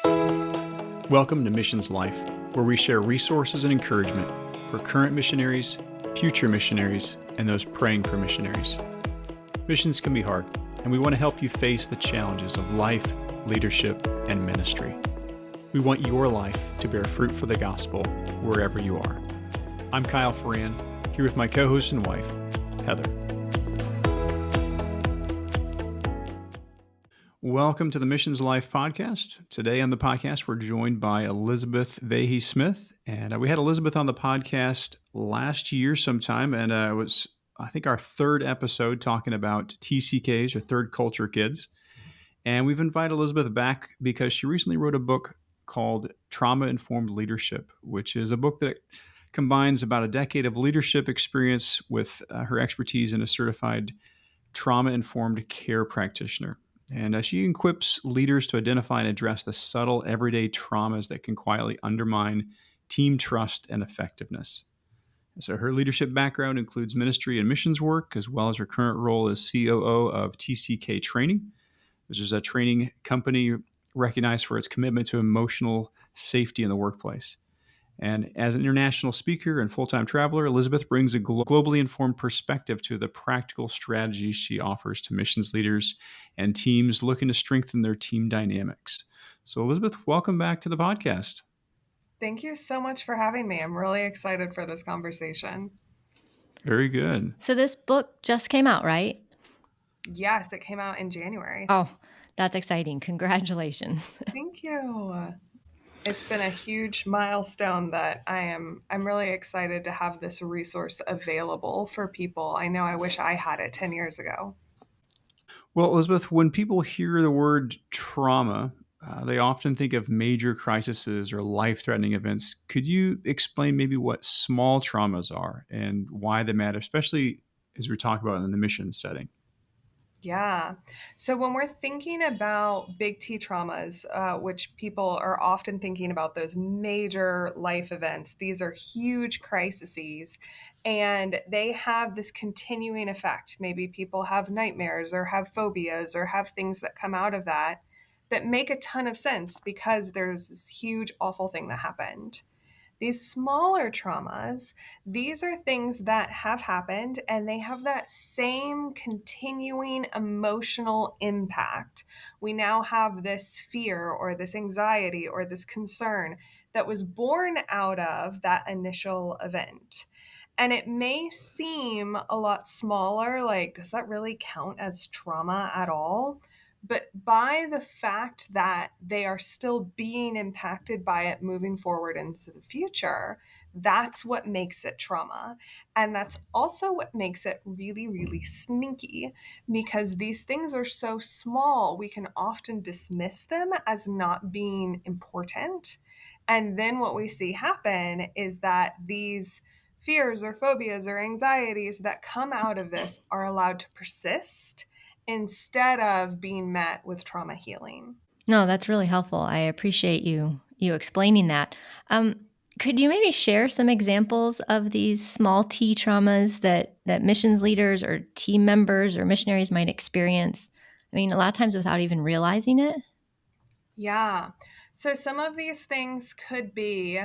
Welcome to Missions Life, where we share resources and encouragement for current missionaries, future missionaries, and those praying for missionaries. Missions can be hard, and we want to help you face the challenges of life, leadership, and ministry. We want your life to bear fruit for the gospel wherever you are. I'm Kyle Ferran, here with my co-host and wife, Heather. Welcome to the Missions Life podcast. Today on the podcast, we're joined by Elizabeth Vahey-Smith. And we had Elizabeth on the podcast last year sometime, and it was, I think, our third episode talking about TCKs, or Third Culture Kids. And we've invited Elizabeth back because she recently wrote a book called Trauma-Informed Leadership, which is a book that combines about a decade of leadership experience with her expertise as a certified trauma-informed care practitioner. And she equips leaders to identify and address the subtle, everyday traumas that can quietly undermine team trust and effectiveness. So her leadership background includes ministry and missions work, as well as her current role as COO of TCK Training, which is a training company recognized for its commitment to emotional safety in the workplace. And as an international speaker and full-time traveler, Elizabeth brings a globally informed perspective to the practical strategies she offers to missions leaders and teams looking to strengthen their team dynamics. So, Elizabeth, welcome back to the podcast. Thank you so much for having me. I'm really excited for this conversation. Very good. So this book just came out, right? Yes, it came out in January. Oh, that's exciting. Congratulations. Thank you. It's been a huge milestone that I'm really excited to have this resource available for people. I know I wish I had it 10 years ago. Well, Elizabeth, when people hear the word trauma, they often think of major crises or life-threatening events. Could you explain maybe what small traumas are and why they matter, especially as we talk about in the mission setting? Yeah. So when we're thinking about big T traumas, which people are often thinking about those major life events, these are huge crises and they have this continuing effect. Maybe people have nightmares or have phobias or have things that come out of that make a ton of sense because there's this huge, awful thing that happened. These smaller traumas, these are things that have happened and they have that same continuing emotional impact. We now have this fear or this anxiety or this concern that was born out of that initial event. And it may seem a lot smaller, like, does that really count as trauma at all? But by the fact that they are still being impacted by it moving forward into the future, that's what makes it trauma. And that's also what makes it really, really sneaky because these things are so small, we can often dismiss them as not being important. And then what we see happen is that these fears or phobias or anxieties that come out of this are allowed to persist instead of being met with trauma healing. No, that's really helpful. I appreciate you explaining that. Could you maybe share some examples of these small T traumas that missions leaders or team members or missionaries might experience? I mean, a lot of times without even realizing it. Yeah. So some of these things could be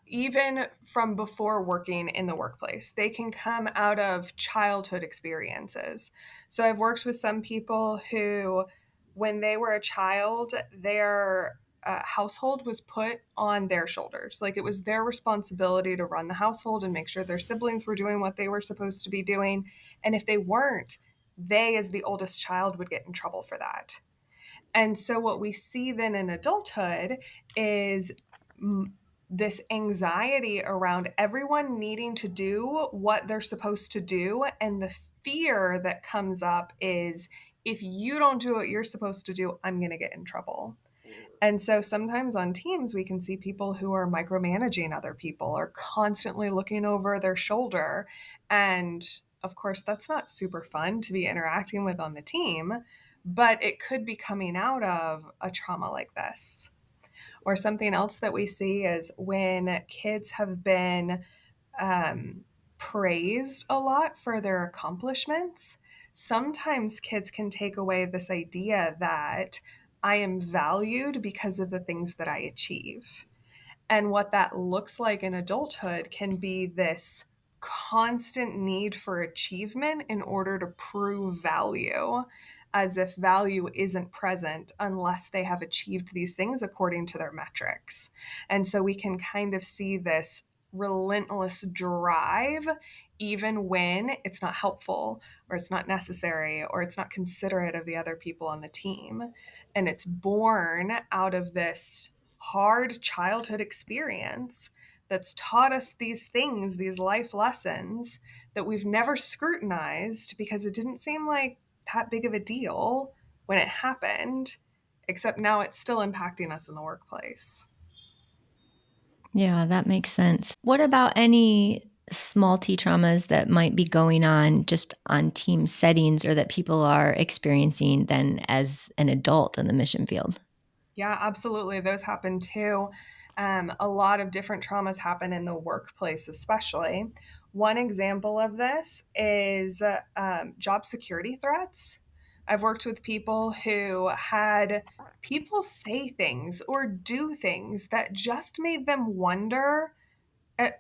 even from before working in the workplace. They can come out of childhood experiences. So I've worked with some people who, when they were a child, their household was put on their shoulders. Like it was their responsibility to run the household and make sure their siblings were doing what they were supposed to be doing. And if they weren't, they, as the oldest child, would get in trouble for that. And so what we see then in adulthood is this anxiety around everyone needing to do what they're supposed to do. And the fear that comes up is if you don't do what you're supposed to do, I'm going to get in trouble. And so sometimes on teams, we can see people who are micromanaging other people or constantly looking over their shoulder. And of course, that's not super fun to be interacting with on the team, but it could be coming out of a trauma like this. Or something else that we see is when kids have been praised a lot for their accomplishments, sometimes kids can take away this idea that I am valued because of the things that I achieve. And what that looks like in adulthood can be this constant need for achievement in order to prove value, as if value isn't present unless they have achieved these things according to their metrics. And so we can kind of see this relentless drive, even when it's not helpful or it's not necessary or it's not considerate of the other people on the team. And it's born out of this hard childhood experience that's taught us these things, these life lessons that we've never scrutinized because it didn't seem like that big of a deal when it happened, except now it's still impacting us in the workplace. Yeah, that makes sense. What about any small T traumas that might be going on just on team settings or that people are experiencing then as an adult in the mission field? Yeah, absolutely. Those happen too. A lot of different traumas happen in the workplace, especially. One example of this is job security threats. I've worked with people who had people say things or do things that just made them wonder, uh,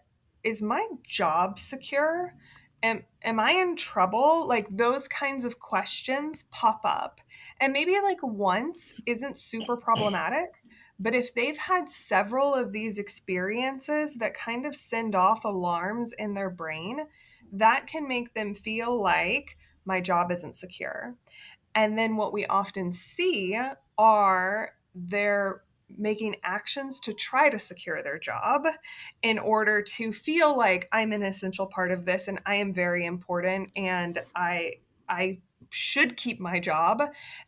is my job secure? Am I in trouble? Like those kinds of questions pop up. And maybe like once isn't super problematic, but if they've had several of these experiences that kind of send off alarms in their brain, that can make them feel like my job isn't secure. And then what we often see are they're making actions to try to secure their job in order to feel like I'm an essential part of this and I am very important and I should keep my job.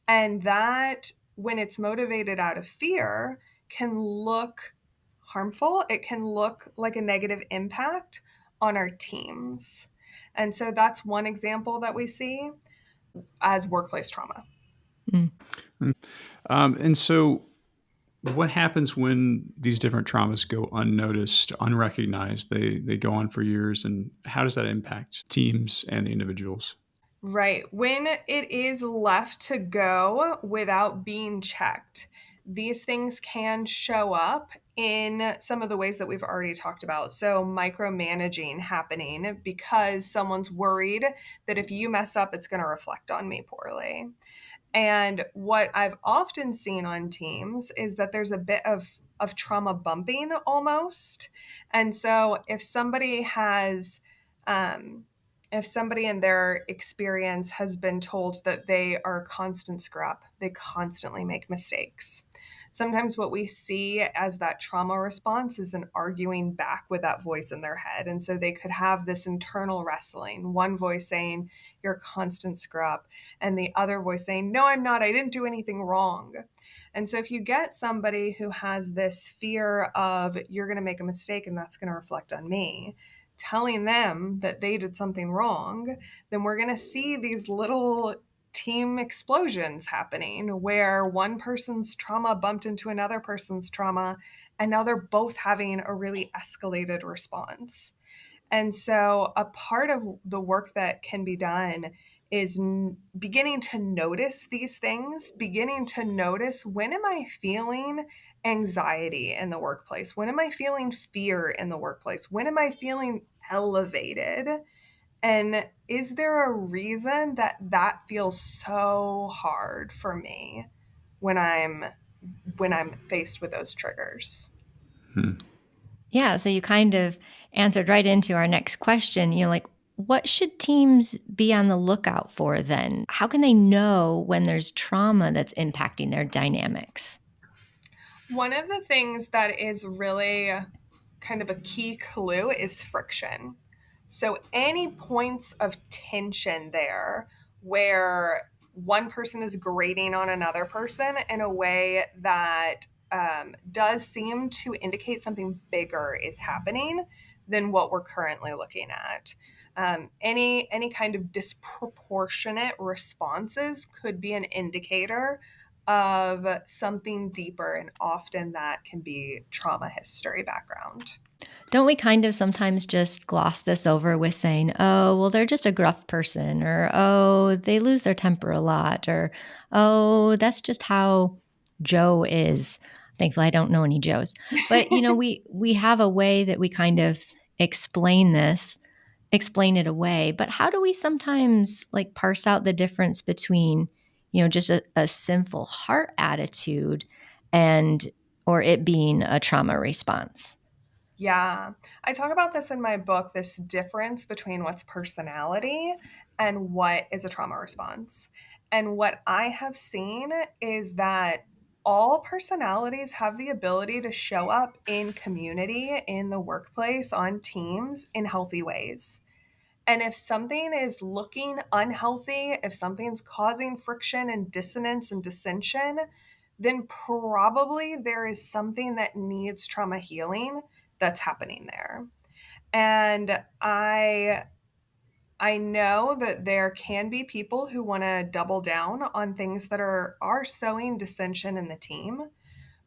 And that when it's motivated out of fear can look harmful. It can look like a negative impact on our teams. And so that's one example that we see as workplace trauma. Mm. And so, what happens when these different traumas go unnoticed, unrecognized? They go on for years, and how does that impact teams and the individuals? Right. When it is left to go without being checked, these things can show up in some of the ways that we've already talked about. So, micromanaging happening because someone's worried that if you mess up, it's going to reflect on me poorly. And what I've often seen on teams is that there's a bit of trauma bumping almost. And so um, if somebody in their experience has been told that they are a constant screw up, they constantly make mistakes. Sometimes what we see as that trauma response is an arguing back with that voice in their head. And so they could have this internal wrestling, one voice saying, you're a constant screw up, and the other voice saying, no, I'm not, I didn't do anything wrong. And so if you get somebody who has this fear of you're going to make a mistake and that's going to reflect on me, telling them that they did something wrong, then we're going to see these little team explosions happening where one person's trauma bumped into another person's trauma, and now they're both having a really escalated response. And so, a part of the work that can be done is beginning to notice these things, beginning to notice, when am I feeling anxiety in the workplace? When am I feeling fear in the workplace? When am I feeling elevated? And is there a reason that that feels so hard for me when I'm faced with those triggers? Hmm. Yeah, so you kind of answered right into our next question. Like, what should teams be on the lookout for then? How can they know when there's trauma that's impacting their dynamics? One of the things that is really kind of a key clue is friction. So, any points of tension there where one person is grating on another person in a way that does seem to indicate something bigger is happening than what we're currently looking at. Any kind of disproportionate responses could be an indicator of something deeper, and often that can be trauma history background. Don't we kind of sometimes just gloss this over with saying, oh, well, they're just a gruff person, or oh, they lose their temper a lot, or oh, that's just how Joe is. Thankfully, I don't know any Joes. But, we have a way that we kind of explain this, explain it away. But how do we sometimes like parse out the difference between, just a sinful heart attitude and or it being a trauma response? Yeah. I talk about this in my book, this difference between what's personality and what is a trauma response. And what I have seen is that all personalities have the ability to show up in community, in the workplace, on teams in healthy ways. And if something is looking unhealthy, if something's causing friction and dissonance and dissension, then probably there is something that needs trauma healing that's happening there. And I know that there can be people who want to double down on things that are sowing dissension in the team.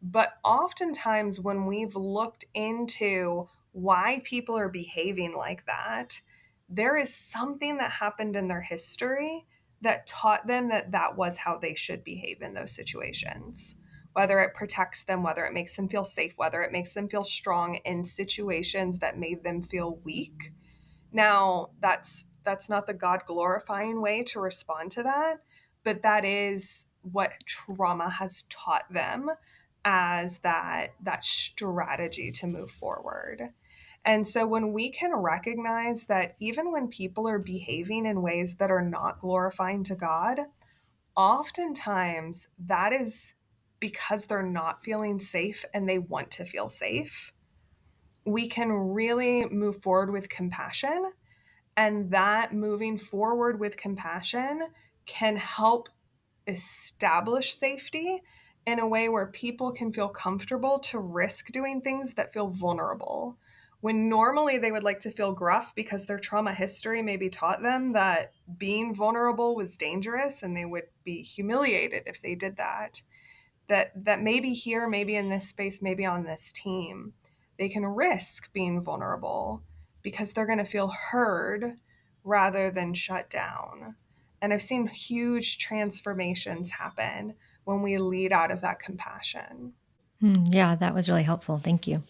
But oftentimes, when we've looked into why people are behaving like that, there is something that happened in their history that taught them that that was how they should behave in those situations. Whether it protects them, whether it makes them feel safe, whether it makes them feel strong in situations that made them feel weak. Now, that's not the God glorifying way to respond to that, but that is what trauma has taught them as that strategy to move forward. And so when we can recognize that even when people are behaving in ways that are not glorifying to God, oftentimes that is because they're not feeling safe and they want to feel safe. We can really move forward with compassion, and that moving forward with compassion can help establish safety in a way where people can feel comfortable to risk doing things that feel vulnerable. When normally they would like to feel gruff because their trauma history maybe taught them that being vulnerable was dangerous and they would be humiliated if they did that. That maybe here, maybe in this space, maybe on this team, they can risk being vulnerable because they're going to feel heard rather than shut down. And I've seen huge transformations happen when we lead out of that compassion. Yeah, that was really helpful. Thank you.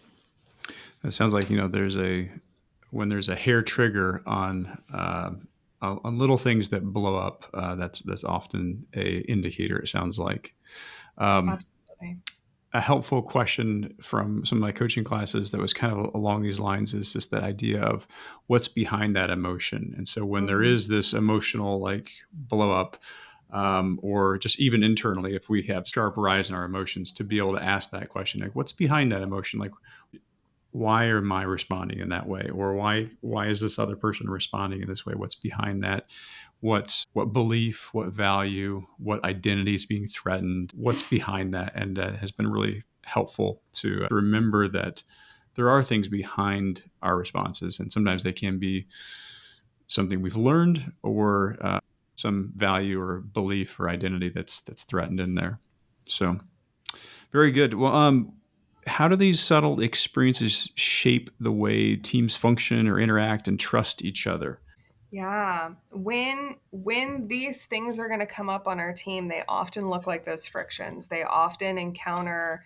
It sounds like when there's a hair trigger on little things that blow up. That's often a indicator. It sounds like. Um, Absolutely. a helpful question from some of my coaching classes that was kind of along these lines is just that idea of what's behind that emotion. And so when there Mm, is this emotional like blow up, or just even internally, if we have sharp rise in our emotions, to be able to ask that question, like what's behind that emotion? Like why am I responding in that way? Or why is this other person responding in this way? What's behind that? What belief, what value, what identity is being threatened? What's behind that? And has been really helpful to remember that there are things behind our responses, and sometimes they can be something we've learned or some value or belief or identity that's threatened in there. So very good. Well, how do these subtle experiences shape the way teams function or interact and trust each other? yeah. When these things are going to come up on our team, they often look like those frictions. They often encounter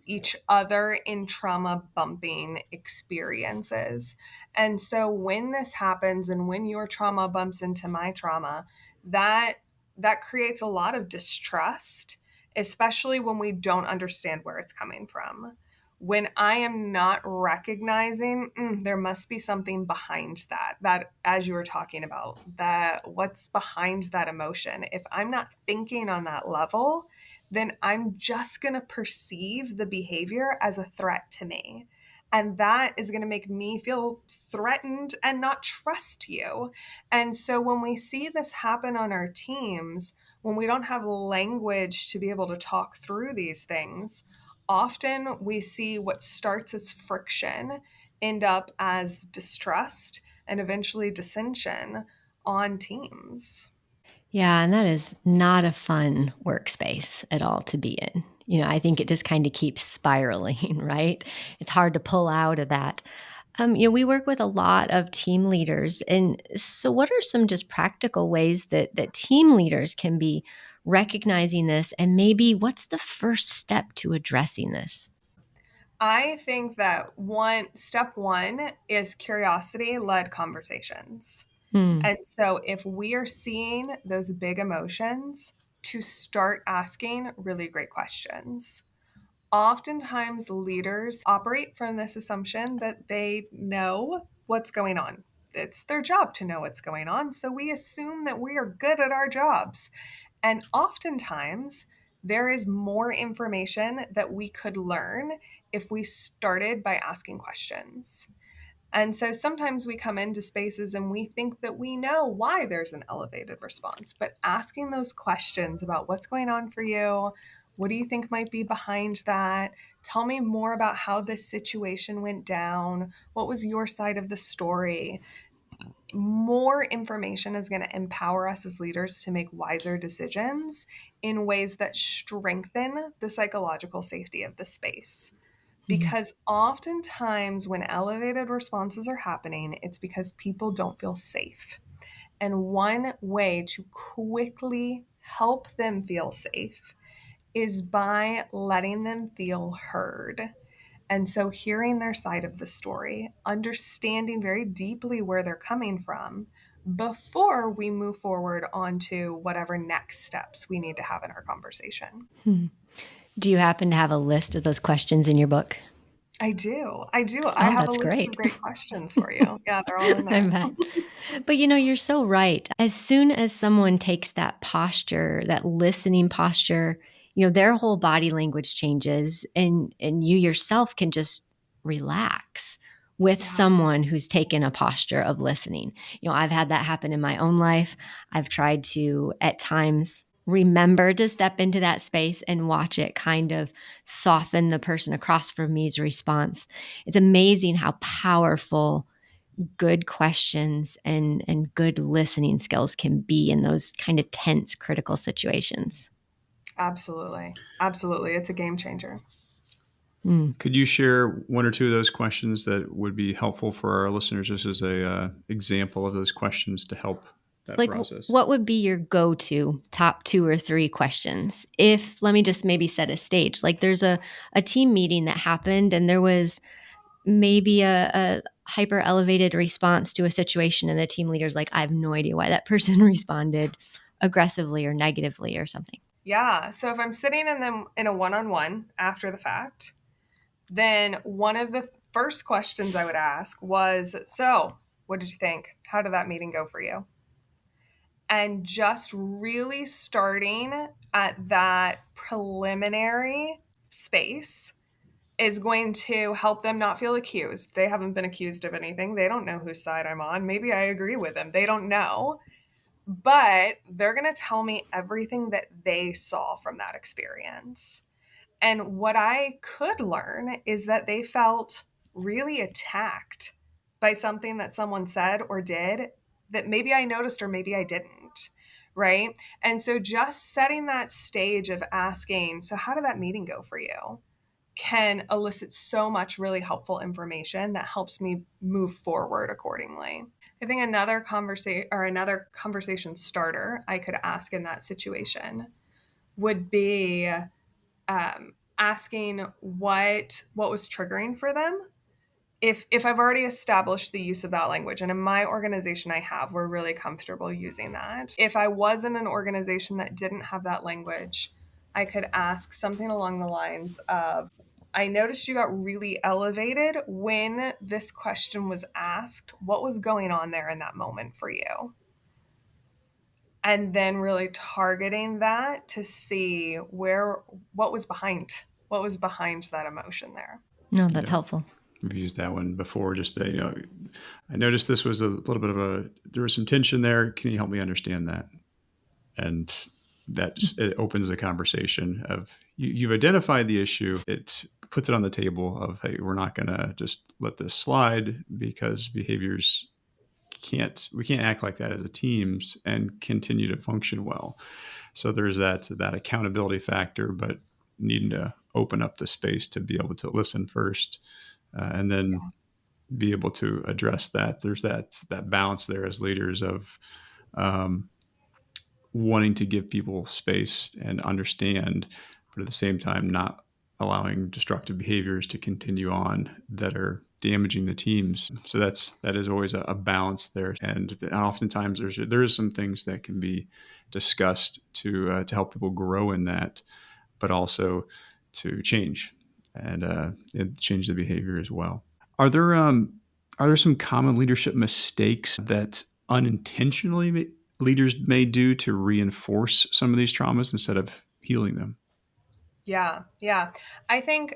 each other in trauma bumping experiences. And so when this happens, and when your trauma bumps into my trauma, that that creates a lot of distrust, especially when we don't understand where it's coming from. When I am not recognizing, there must be something behind that as you were talking about, that what's behind that emotion. If I'm not thinking on that level, then I'm just going to perceive the behavior as a threat to me. And that is going to make me feel threatened and not trust you. And so when we see this happen on our teams, when we don't have language to be able to talk through these things, often we see what starts as friction end up as distrust and eventually dissension on teams. Yeah, and that is not a fun workspace at all to be in. I think it just kind of keeps spiraling, right? It's hard to pull out of that. We work with a lot of team leaders, and so what are some just practical ways that team leaders can be recognizing this, and maybe what's the first step to addressing this? I think that step one is curiosity-led conversations. Hmm. And so if we are seeing those big emotions, to start asking really great questions. Oftentimes, leaders operate from this assumption that they know what's going on. It's their job to know what's going on. So we assume that we are good at our jobs. And oftentimes, there is more information that we could learn if we started by asking questions. And so sometimes we come into spaces and we think that we know why there's an elevated response, but asking those questions about what's going on for you, what do you think might be behind that? Tell me more about how this situation went down. What was your side of the story? More information is going to empower us as leaders to make wiser decisions in ways that strengthen the psychological safety of the space. Mhm. Because oftentimes, when elevated responses are happening, it's because people don't feel safe. And one way to quickly help them feel safe is by letting them feel heard. And so, hearing their side of the story, understanding very deeply where they're coming from before we move forward onto whatever next steps we need to have in our conversation. Hmm. Do you happen to have a list of those questions in your book? I do. I do. I Oh, have a that's list of great. great questions for you. Yeah, they're all in I there. bet. But you're so right. As soon as someone takes that posture, that listening posture, their whole body language changes and you yourself can just relax with Yeah. someone who's taken a posture of listening. I've had that happen in my own life. I've tried to at times remember to step into that space and watch it kind of soften the person across from me's response. It's amazing how powerful good questions and good listening skills can be in those kind of tense, critical situations. Absolutely. Absolutely. It's a game changer. Mm. Could you share one or two of those questions that would be helpful for our listeners, just as a example of those questions to help that Like, process? what would be your go to top 2 or 3 questions? If, let me just maybe set a stage. Like, there's a team meeting that happened, and there was maybe a hyper elevated response to a situation, and the team leader's like, I have no idea why that person responded aggressively or negatively or something. Yeah. So if I'm sitting in a one-on-one after the fact, then one of the first questions I would ask was, so what did you think? How did that meeting go for you? And just really starting at that preliminary space is going to help them not feel accused. They haven't been accused of anything. They don't know whose side I'm on. Maybe I agree with them. They don't know. But they're going to tell me everything that they saw from that experience. And what I could learn is that they felt really attacked by something that someone said or did that maybe I noticed or maybe I didn't. Right. And so just setting that stage of asking, so how did that meeting go for you? Can elicit so much really helpful information that helps me move forward accordingly. I think another conversation starter I could ask in that situation would be asking what was triggering for them. If I've already established the use of that language, and in my organization we're really comfortable using that. If I was in an organization that didn't have that language, I could ask something along the lines of, I noticed you got really elevated when this question was asked. What was going on there in that moment for you? And then really targeting that to see what was behind that emotion there. No, that's Yeah, helpful. we've used that one before. Just I noticed this was a little bit of there was some tension there. Can you help me understand that? And it opens a conversation of you've identified the issue. It puts it on the table of, hey, we're not going to just let this slide because behaviors we can't act like that as a teams and continue to function well. So there's that accountability factor, but needing to open up the space to be able to listen first, and then be able to address that. There's that balance there as leaders of, um, wanting to give people space and understand, but at the same time, not allowing destructive behaviors to continue on that are damaging the teams. So that is always a balance there, and oftentimes there is some things that can be discussed to help people grow in that, but also to change and change the behavior as well. Are there some common leadership mistakes that unintentionally leaders may do to reinforce some of these traumas instead of healing them? Yeah, yeah. I think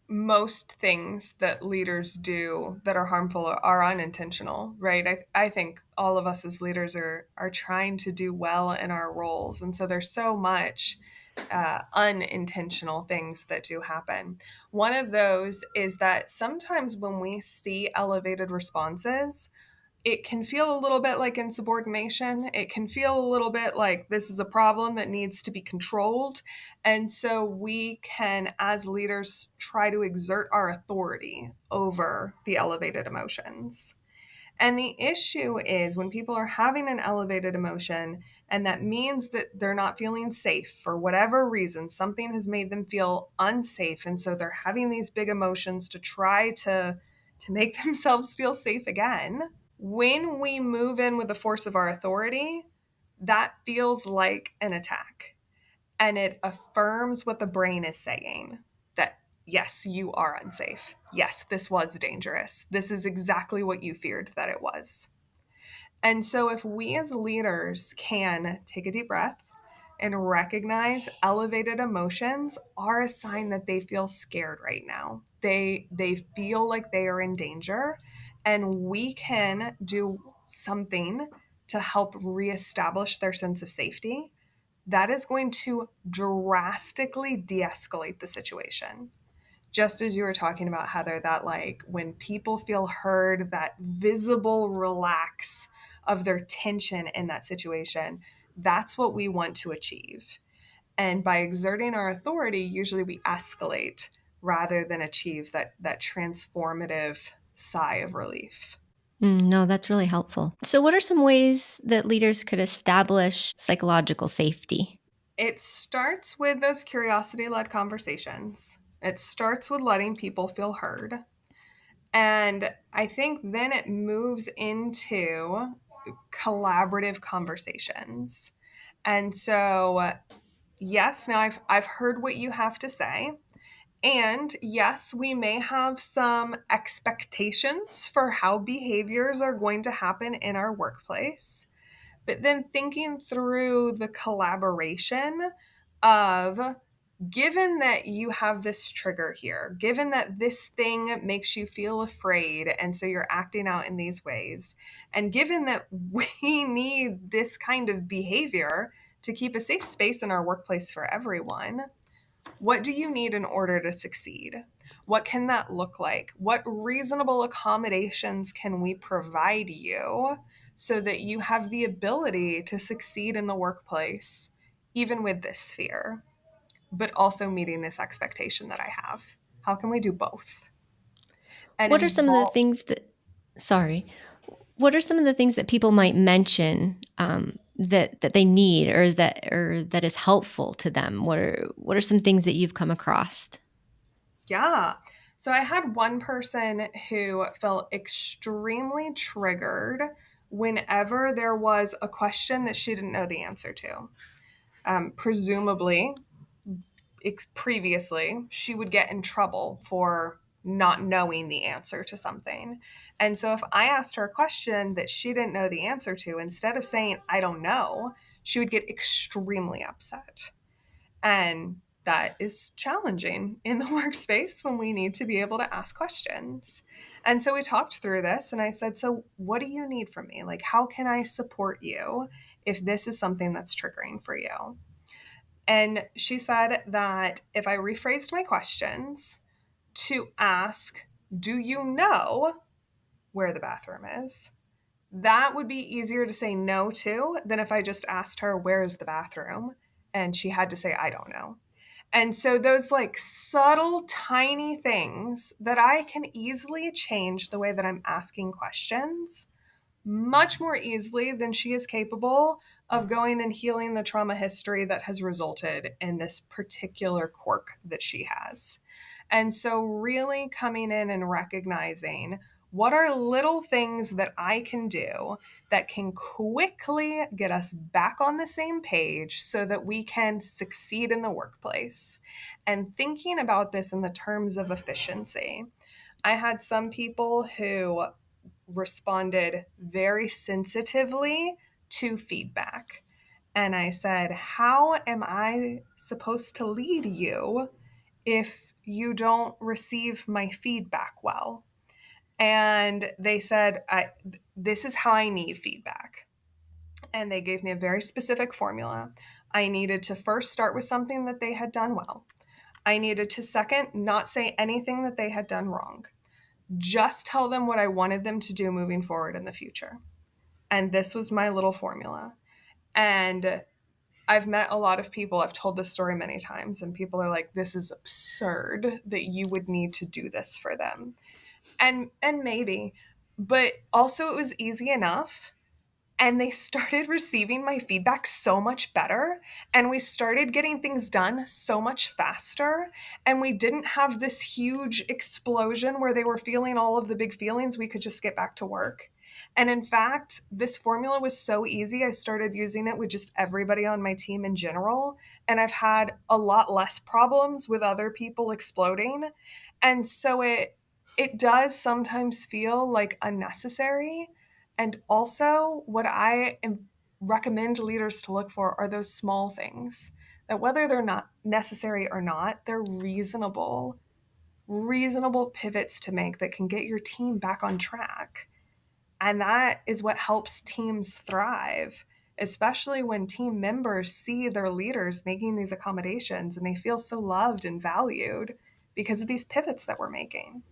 most things that leaders do that are harmful are unintentional, right? I think all of us as leaders are trying to do well in our roles. And so there's so much unintentional things that do happen. One of those is that sometimes when we see elevated responses, it can feel a little bit like insubordination. It can feel a little bit like this is a problem that needs to be controlled. And so we can, as leaders, try to exert our authority over the elevated emotions. And the issue is when people are having an elevated emotion, and that means that they're not feeling safe for whatever reason, something has made them feel unsafe. And so they're having these big emotions to try to make themselves feel safe again. When we move in with the force of our authority, that feels like an attack. And it affirms what the brain is saying, that yes, you are unsafe. Yes, this was dangerous. This is exactly what you feared that it was. And so, if we as leaders can take a deep breath and recognize elevated emotions are a sign that they feel scared right now. They feel like they are in danger, and we can do something to help reestablish their sense of safety. That is going to drastically de-escalate the situation. Just as you were talking about, Heather, that like when people feel heard, that visible relax of their tension in that situation, that's what we want to achieve. And by exerting our authority, usually we escalate rather than achieve that transformative sigh of relief. No, that's really helpful. So, what are some ways that leaders could establish psychological safety? It starts with those curiosity led conversations. It starts with letting people feel heard. And I think then it moves into collaborative conversations. And so, yes, now I've heard what you have to say. And yes, we may have some expectations for how behaviors are going to happen in our workplace. But then thinking through the collaboration of, given that you have this trigger here, given that this thing makes you feel afraid, and so you're acting out in these ways, and given that we need this kind of behavior to keep a safe space in our workplace for everyone, what do you need in order to succeed? What can that look like? What reasonable accommodations can we provide you so that you have the ability to succeed in the workplace, even with this fear, but also meeting this expectation that I have? How can we do both? And What are some of the involve, things that, sorry, what are some of the things that people might mention that they need, or that is helpful to them? What are some things that you've come across? yeah. So I had one person who felt extremely triggered whenever there was a question that she didn't know the answer to. Presumably, previously, she would get in trouble for not knowing the answer to something. And so if I asked her a question that she didn't know the answer to, instead of saying, I don't know, she would get extremely upset. And that is challenging in the workspace when we need to be able to ask questions. And so we talked through this, and I said, so what do you need from me? Like, how can I support you if this is something that's triggering for you? And she said that if I rephrased my questions to ask, do you know where the bathroom is? That would be easier to say no to than if I just asked her, where is the bathroom? And she had to say, I don't know. And so those like subtle, tiny things that I can easily change the way that I'm asking questions much more easily than she is capable of going and healing the trauma history that has resulted in this particular quirk that she has. And so, really coming in and recognizing what are little things that I can do that can quickly get us back on the same page so that we can succeed in the workplace. And thinking about this in the terms of efficiency. I had some people who responded very sensitively to feedback. And I said, how am I supposed to lead you if you don't receive my feedback well? And they said, this is how I need feedback. And they gave me a very specific formula. I needed to first start with something that they had done well. I needed to second, not say anything that they had done wrong. Just tell them what I wanted them to do moving forward in the future. And this was my little formula. And I've met a lot of people. I've told this story many times, and people are like, this is absurd that you would need to do this for them. And maybe, but also it was easy enough, and they started receiving my feedback so much better, and we started getting things done so much faster, and we didn't have this huge explosion where they were feeling all of the big feelings. We could just get back to work. And in fact, this formula was so easy, I started using it with just everybody on my team in general, and I've had a lot less problems with other people exploding. And so it does sometimes feel like unnecessary. And also, what recommend leaders to look for are those small things that, whether they're not necessary or not, they're reasonable pivots to make that can get your team back on track. And that is what helps teams thrive, especially when team members see their leaders making these accommodations and they feel so loved and valued because of these pivots that we're making.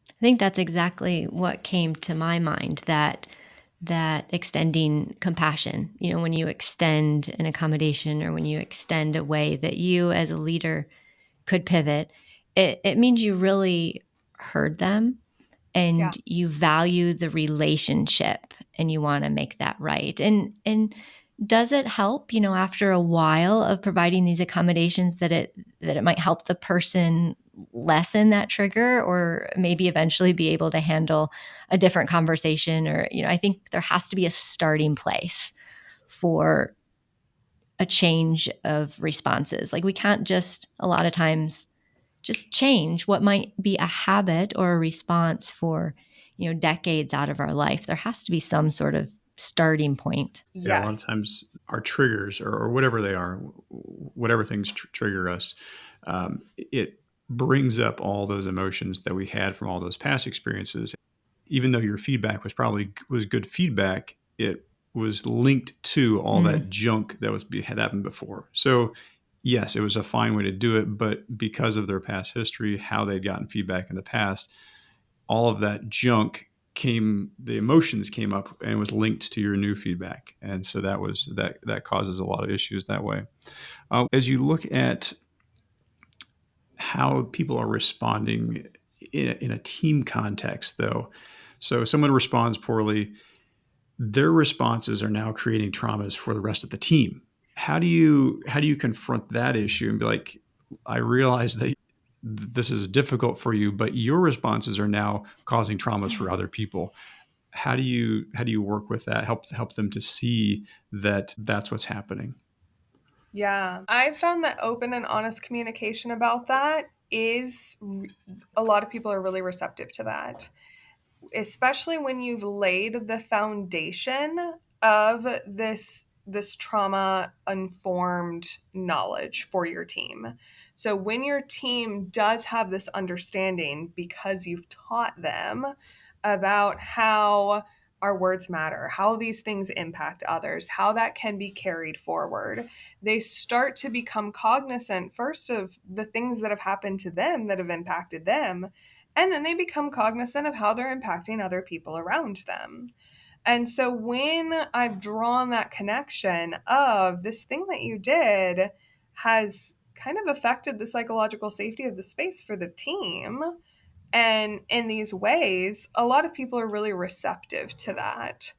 I think that's exactly what came to my mind, that extending compassion. You know, when you extend an accommodation or when you extend a way that you as a leader could pivot, it means you really heard them Yeah. and you value the relationship and you want to make that right. And does it help, you know, after a while of providing these accommodations that it might help the person lessen that trigger or maybe eventually be able to handle a different conversation? Or, you know, I think there has to be a starting place for a change of responses. Like we can't just a lot of times just change what might be a habit or a response for, you know, decades out of our life. There has to be some sort of starting point. Yeah, a lot of Yes. times our triggers or whatever they are, whatever things trigger us, it brings up all those emotions that we had from all those past experiences. Even though your feedback was good feedback, it was linked to all that Mm. junk that had happened before. So yes, it was a fine way to do it, but because of their past history, how they'd gotten feedback in the past, all of that junk the emotions came up and was linked to your new feedback, and so that causes a lot of issues that way. As you look at how people are responding in a team context, though, so someone responds poorly, their responses are now creating traumas for the rest of the team. How do you confront that issue and be like, I realize that this is difficult for you, but your responses are now causing traumas for other people. How do you work with that? Help them to see that that's what's happening. Yeah. I've found that open and honest communication about that a lot of people are really receptive to that, especially when you've laid the foundation of this trauma informed knowledge for your team. So when your team does have this understanding because you've taught them about how our words matter, how these things impact others, how that can be carried forward, they start to become cognizant first of the things that have happened to them that have impacted them, and then they become cognizant of how they're impacting other people around them. And so when I've drawn that connection of this thing that you did has kind of affected the psychological safety of the space for the team, And in these ways, a lot of people are really receptive to that.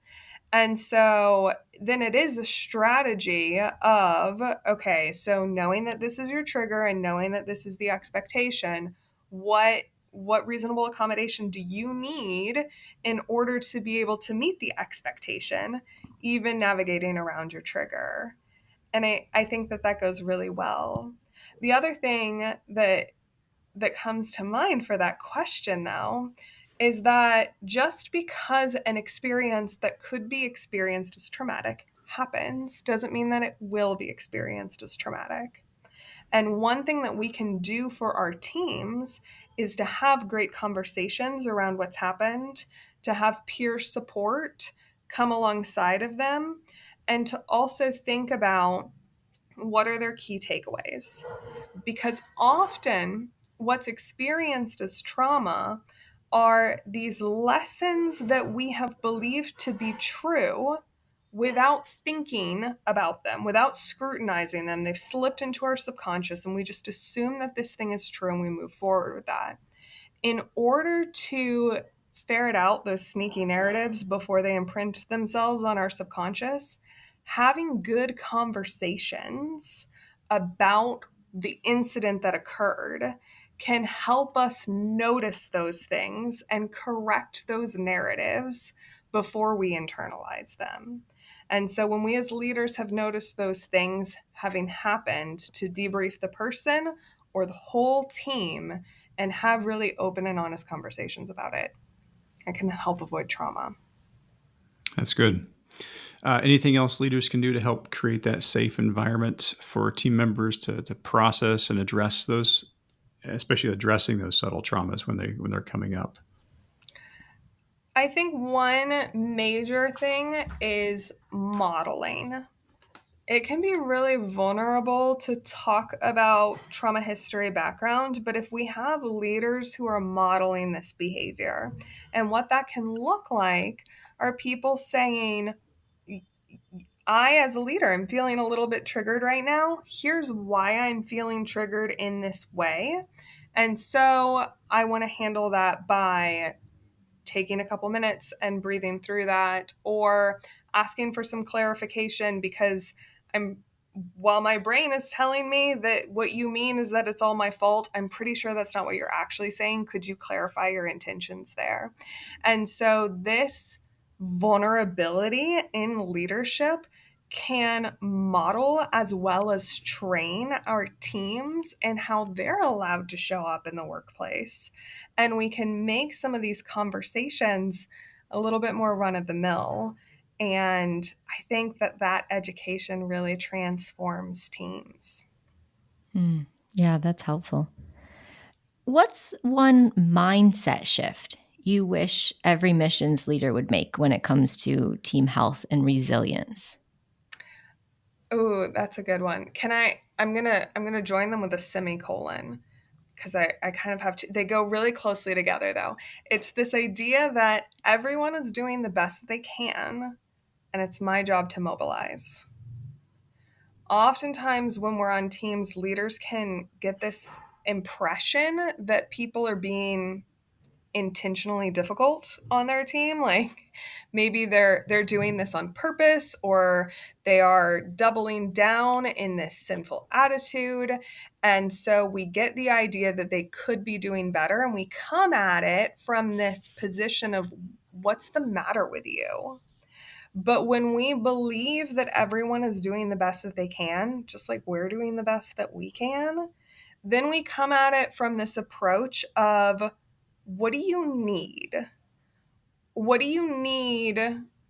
And so then it is a strategy of, okay, so knowing that this is your trigger and knowing that this is the expectation, what reasonable accommodation do you need in order to be able to meet the expectation, even navigating around your trigger? And I think that that goes really well. The other thing that comes to mind for that question, though, is that just because an experience that could be experienced as traumatic happens doesn't mean that it will be experienced as traumatic. And one thing that we can do for our teams is to have great conversations around what's happened, to have peer support come alongside of them, and to also think about what are their key takeaways. Because often what's experienced as trauma are these lessons that we have believed to be true without thinking about them, without scrutinizing them. They've slipped into our subconscious and we just assume that this thing is true and we move forward with that. In order to ferret out those sneaky narratives before they imprint themselves on our subconscious, having good conversations about the incident that occurred can help us notice those things and correct those narratives before we internalize them. And so when we as leaders have noticed those things having happened, to debrief the person or the whole team and have really open and honest conversations about it, it can help avoid trauma. That's good. Anything else leaders can do to help create that safe environment for team members to process and address those, especially addressing those subtle traumas when they're coming up? I think one major thing is modeling. It can be really vulnerable to talk about trauma history background, but if we have leaders who are modeling this behavior, and what that can look like are people saying, I, as a leader, am feeling a little bit triggered right now. Here's why I'm feeling triggered in this way. And so I want to handle that by taking a couple minutes and breathing through that, or asking for some clarification because while my brain is telling me that what you mean is that it's all my fault, I'm pretty sure that's not what you're actually saying. Could you clarify your intentions there? And so this vulnerability in leadership can model as well as train our teams and how they're allowed to show up in the workplace. And we can make some of these conversations a little bit more run of the mill. And I think that that education really transforms teams. Yeah, that's helpful. What's one mindset shift you wish every missions leader would make when it comes to team health and resilience? Oh, that's a good one. I'm gonna join them with a semicolon because I kind of have to. They go really closely together though. It's this idea that everyone is doing the best that they can, and it's my job to mobilize. Oftentimes when we're on teams, leaders can get this impression that people are being intentionally difficult on their team, like maybe they're doing this on purpose, or they are doubling down in this sinful attitude. And so we get the idea that they could be doing better, and we come at it from this position of, what's the matter with you? But when we believe that everyone is doing the best that they can, just like we're doing the best that we can, then we come at it from this approach of, what do you need? What do you need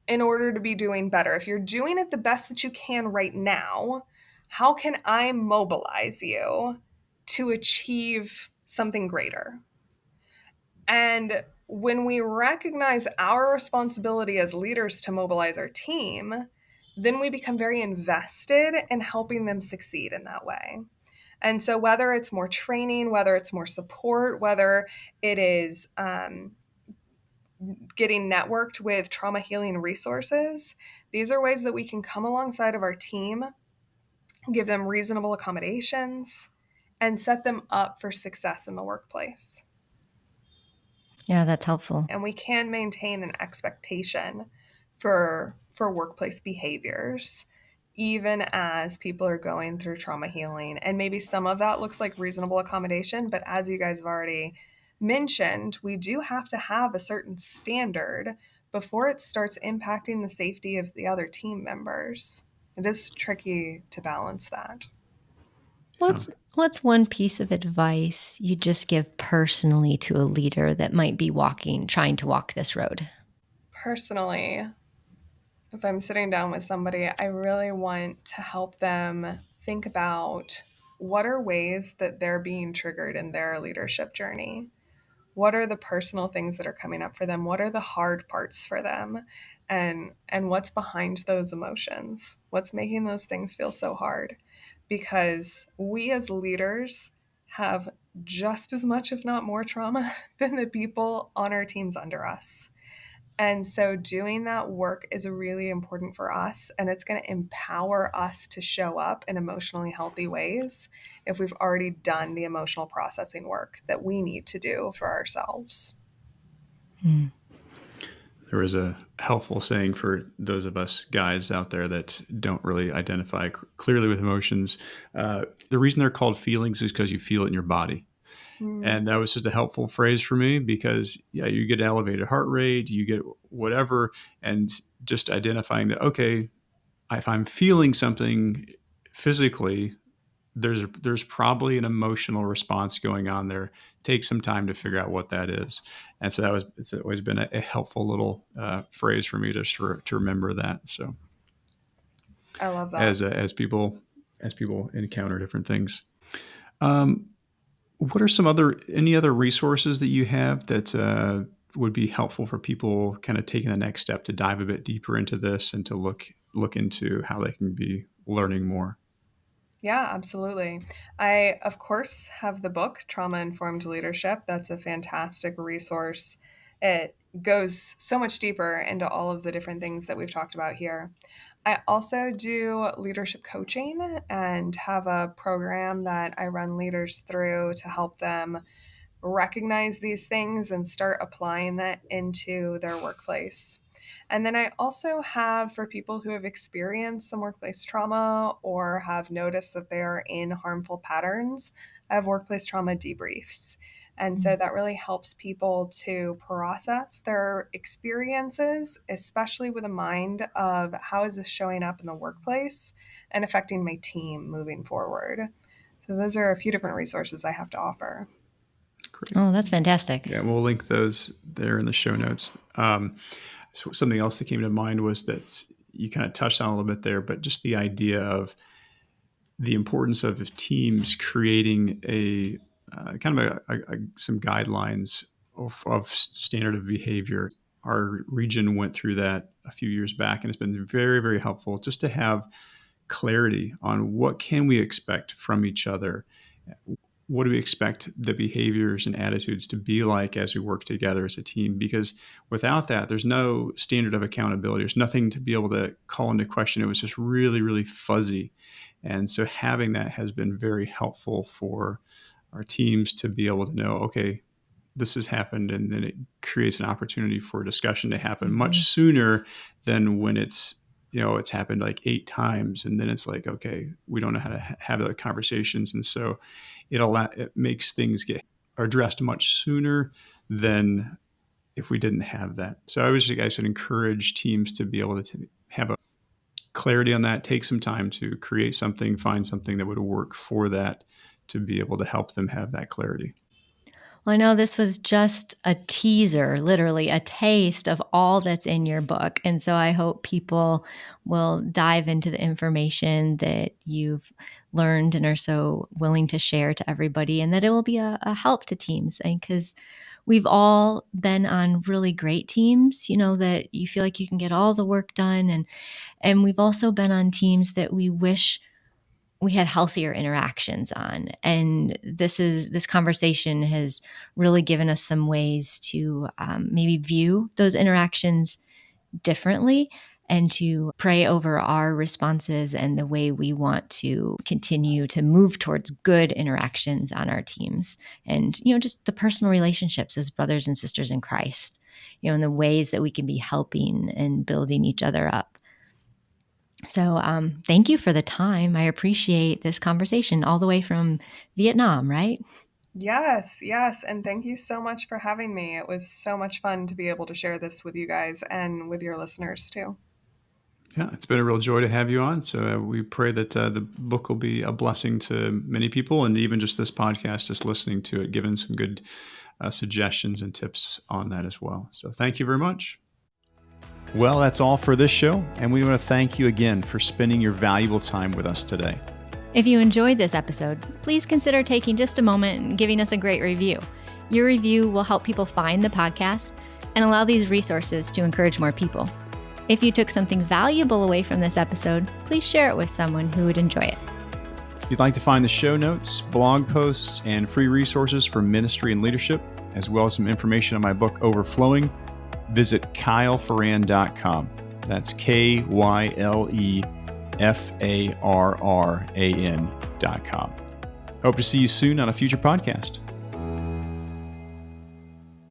in order to be doing better? If you're doing it the best that you can right now, how can I mobilize you to achieve something greater? And when we recognize our responsibility as leaders to mobilize our team, then we become very invested in helping them succeed in that way. And so, whether it's more training, whether it's more support, whether it is getting networked with trauma healing resources, these are ways that we can come alongside of our team, give them reasonable accommodations, and set them up for success in the workplace. Yeah, that's helpful. And we can maintain an expectation for workplace behaviors even as people are going through trauma healing. And maybe some of that looks like reasonable accommodation, but as you guys have already mentioned, we do have to have a certain standard before it starts impacting the safety of the other team members. It is tricky to balance that. Yeah. What's one piece of advice you just give personally to a leader that might be trying to walk this road? Personally, if I'm sitting down with somebody, I really want to help them think about what are ways that they're being triggered in their leadership journey. What are the personal things that are coming up for them? What are the hard parts for them? And what's behind those emotions? What's making those things feel so hard? Because we as leaders have just as much, if not more, trauma than the people on our teams under us. And so doing that work is really important for us, and it's going to empower us to show up in emotionally healthy ways if we've already done the emotional processing work that we need to do for ourselves. Mm. There was a helpful saying for those of us guys out there that don't really identify clearly with emotions. The reason they're called feelings is because you feel it in your body. Mm. And that was just a helpful phrase for me because, yeah, you get elevated heart rate, you get whatever, and just identifying that, okay, if I'm feeling something physically, there's probably an emotional response going on there. Take some time to figure out what that is. And so it's always been a helpful little phrase for me to remember that. So I love that. as people encounter different things. Um, what are any other resources that you have that would be helpful for people kind of taking the next step to dive a bit deeper into this and to look into how they can be learning more? Yeah, absolutely. I, of course, have the book, Trauma Informed Leadership. That's a fantastic resource. It goes so much deeper into all of the different things that we've talked about here. I also do leadership coaching and have a program that I run leaders through to help them recognize these things and start applying that into their workplace. And then I also have for people who have experienced some workplace trauma or have noticed that they are in harmful patterns, I have workplace trauma debriefs. And so that really helps people to process their experiences, especially with a mind of how is this showing up in the workplace and affecting my team moving forward. So those are a few different resources I have to offer. Great. Oh, that's fantastic. Yeah, we'll link those there in the show notes. So something else that came to mind was that you kind of touched on a little bit there, but just the idea of the importance of teams creating a kind of some guidelines of standard of behavior. Our region went through that a few years back, and it's been very, very helpful just to have clarity on what can we expect from each other. What do we expect the behaviors and attitudes to be like as we work together as a team? Because without that, there's no standard of accountability. There's nothing to be able to call into question. It was just really, really fuzzy. And so having that has been very helpful for our teams to be able to know, okay, this has happened, and then it creates an opportunity for discussion to happen much sooner than when it's happened like 8 times, and then it's like, okay, we don't know how to have the conversations, and so it makes things get addressed much sooner than if we didn't have that. So I should encourage teams to be able to have a clarity on that, take some time to create something, find something that would work for that, to be able to help them have that clarity. Well, I know this was just a teaser, literally a taste of all that's in your book. And so I hope people will dive into the information that you've learned and are so willing to share to everybody, and that it will be a help to teams. Because we've all been on really great teams, that you feel like you can get all the work done. And we've also been on teams that we wish we had healthier interactions on. And this conversation has really given us some ways to maybe view those interactions differently and to pray over our responses and the way we want to continue to move towards good interactions on our teams. And, just the personal relationships as brothers and sisters in Christ, and the ways that we can be helping and building each other up. So thank you for the time. I appreciate this conversation all the way from Vietnam, right? Yes, yes. And thank you so much for having me. It was so much fun to be able to share this with you guys and with your listeners too. Yeah, it's been a real joy to have you on. So we pray that the book will be a blessing to many people, and even just this podcast, just listening to it, giving some good suggestions and tips on that as well. So thank you very much. Well, that's all for this show, and we want to thank you again for spending your valuable time with us today. If you enjoyed this episode, please consider taking just a moment and giving us a great review. Your review will help people find the podcast and allow these resources to encourage more people. If you took something valuable away from this episode, please share it with someone who would enjoy it. If you'd like to find the show notes, blog posts, and free resources for ministry and leadership, as well as some information on my book, Overflowing, visit kylefarran.com. That's KYLEFARRAN.com. Hope to see you soon on a future podcast.